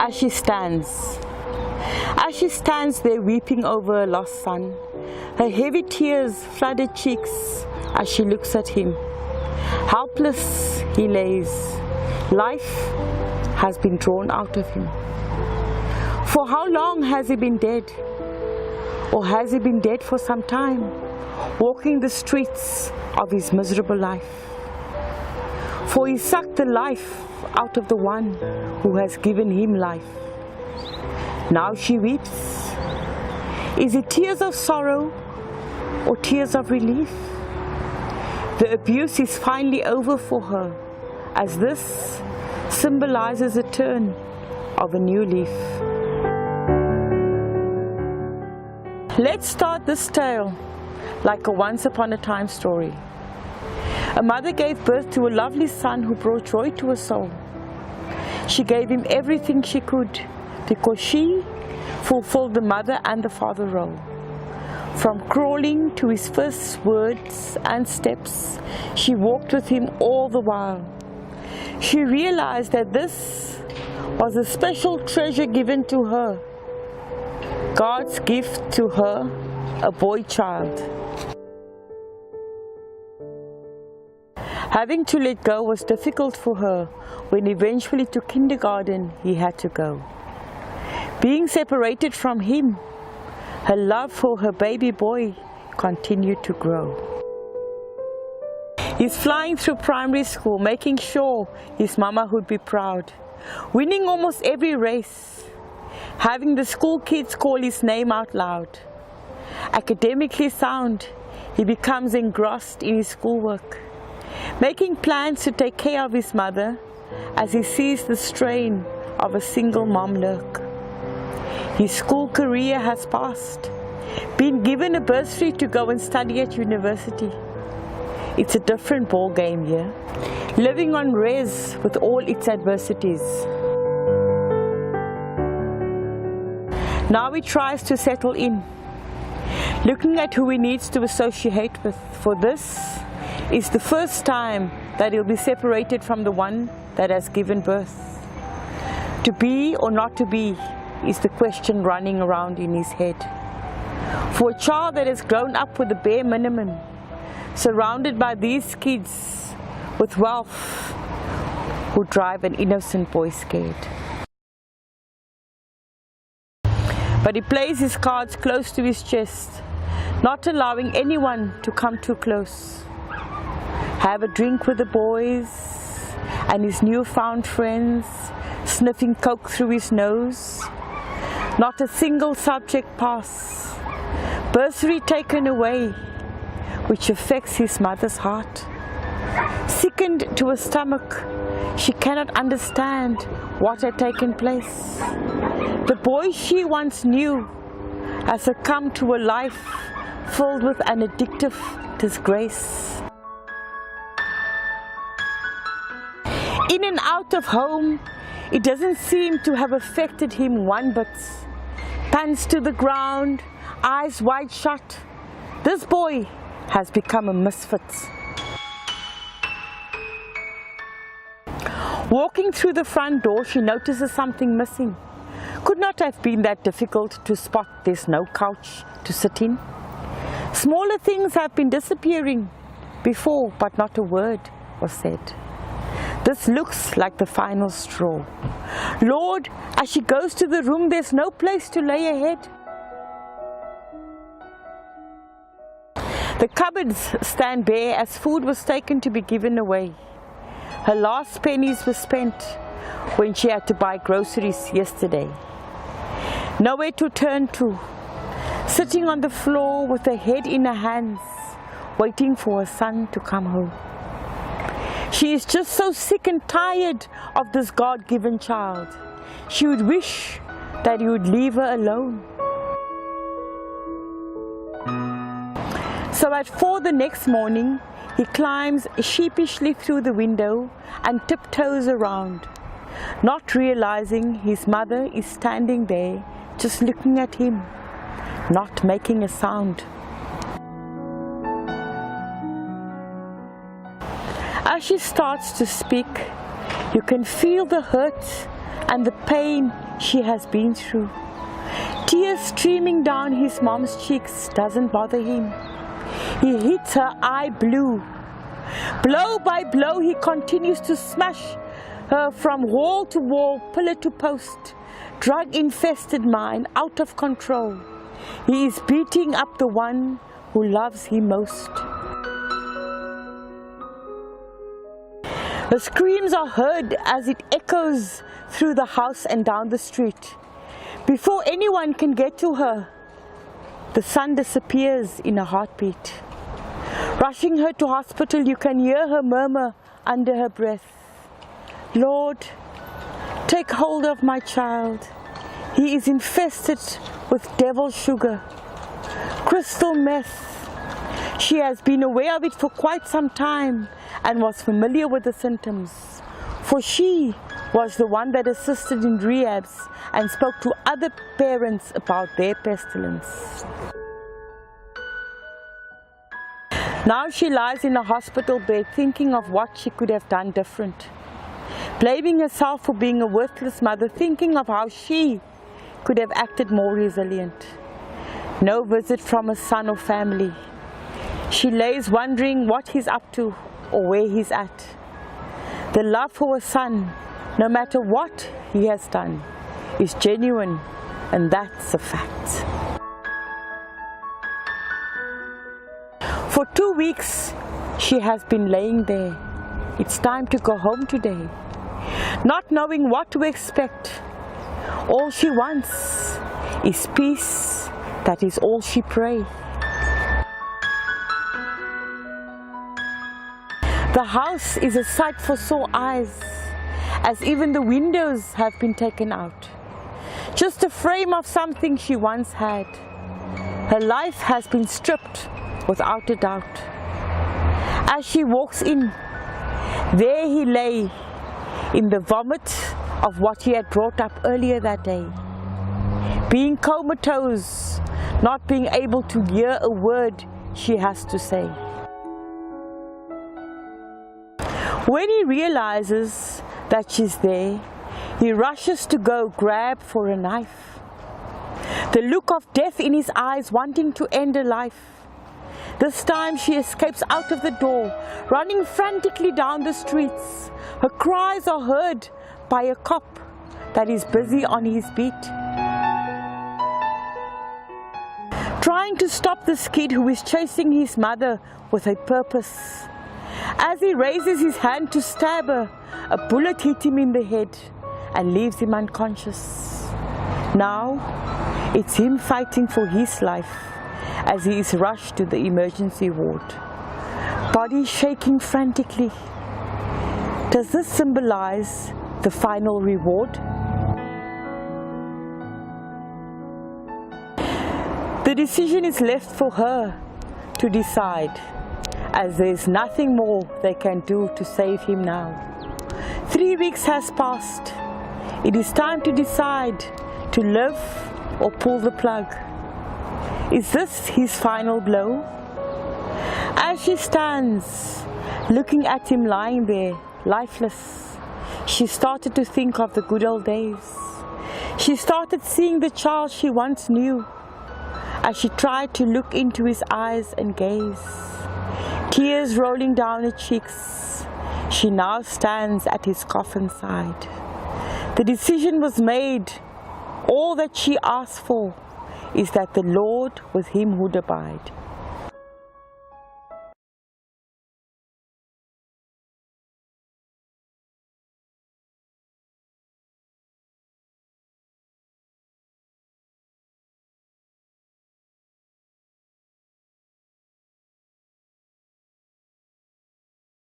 As she stands there weeping over a lost son, her heavy tears flood her cheeks as she looks at him. Helpless he lays. Life has been drawn out of him. For how long has he been dead? Or has he been dead for some time, walking the streets of his miserable life? For he sucked the life out of the one who has given him life. Now she weeps. Is it tears of sorrow or tears of relief? The abuse is finally over for her, as this symbolizes a turn of a new leaf. Let's start this tale like a once upon a time story. A mother gave birth to a lovely son who brought joy to her soul. She gave him everything she could because she fulfilled the mother and the father role. From crawling to his first words and steps, she walked with him all the while. She realized that this was a special treasure given to her, God's gift to her, a boy child. Having to let go was difficult for her when eventually to kindergarten he had to go. Being separated from him, her love for her baby boy continued to grow. He's flying through primary school, making sure his mama would be proud, winning almost every race, having the school kids call his name out loud. Academically sound, he becomes engrossed in his schoolwork, making plans to take care of his mother as he sees the strain of a single mom lurk. His school career has passed, been given a bursary to go and study at university. It's a different ball game here, living on res with all its adversities. Now he tries to settle in, looking at who he needs to associate with, for this is the first time that he'll be separated from the one that has given birth. To be or not to be is the question running around in his head. For a child that has grown up with the bare minimum, surrounded by these kids with wealth who drive an innocent boy scared. But he plays his cards close to his chest, not allowing anyone to come too close. Have a drink with the boys and his newfound friends, sniffing coke through his nose. Not a single subject pass. Bursary taken away, which affects his mother's heart. Sickened to her stomach, she cannot understand what had taken place. The boy she once knew has succumbed to a life filled with an addictive disgrace. In and out of home, it doesn't seem to have affected him one bit. Pants to the ground, eyes wide shut. This boy has become a misfit. Walking through the front door, she notices something missing. Could not have been that difficult to spot there's no couch to sit in. Smaller things have been disappearing before, but not a word was said. This looks like the final straw. Lord, as she goes to the room, there's no place to lay her head. The cupboards stand bare as food was taken to be given away. Her last pennies were spent when she had to buy groceries yesterday. Nowhere to turn to, sitting on the floor with her head in her hands, waiting for her son to come home. She is just so sick and tired of this God-given child. She would wish that he would leave her alone. So at 4 the next morning, he climbs sheepishly through the window and tiptoes around, not realizing his mother is standing there just looking at him, not making a sound. As she starts to speak, you can feel the hurt and the pain she has been through. Tears streaming down his mom's cheeks doesn't bother him. He hits her eye blue. Blow by blow he continues to smash her from wall to wall, pillar to post. Drug-infested mind, out of control. He is beating up the one who loves him most. Her screams are heard as it echoes through the house and down the street. Before anyone can get to her, the son disappears in a heartbeat. Rushing her to hospital, you can hear her murmur under her breath, "Lord, take hold of my child. He is infested with devil sugar, crystal meth." She has been aware of it for quite some time and was familiar with the symptoms, for she was the one that assisted in rehabs and spoke to other parents about their pestilence. Now she lies in a hospital bed thinking of what she could have done different, blaming herself for being a worthless mother, thinking of how she could have acted more resilient. No visit from a son or family. She lays wondering what he's up to or where he's at. The love for a son, no matter what he has done, is genuine, and that's a fact. For 2 weeks, she has been laying there. It's time to go home today. Not knowing what to expect. All she wants is peace. That is all she prays. The house is a sight for sore eyes, as even the windows have been taken out. Just a frame of something she once had. Her life has been stripped without a doubt. As she walks in, there he lay in the vomit of what he had brought up earlier that day. Being comatose, not being able to hear a word she has to say. When he realizes that she's there, he rushes to go grab for a knife. The look of death in his eyes, wanting to end her life. This time she escapes out of the door, running frantically down the streets. Her cries are heard by a cop that is busy on his beat, trying to stop this kid who is chasing his mother with a purpose. As he raises his hand to stab her, a bullet hits him in the head and leaves him unconscious. Now, it's him fighting for his life as he is rushed to the emergency ward, body shaking frantically. Does this symbolize the final reward? The decision is left for her to decide, as there is nothing more they can do to save him now. 3 weeks has passed. It is time to decide to live or pull the plug. Is this his final blow? As she stands, looking at him lying there, lifeless, she started to think of the good old days. She started seeing the child she once knew as she tried to look into his eyes and gaze. Tears rolling down her cheeks, she now stands at his coffin side. The decision was made. All that she asked for is that the Lord with him would abide.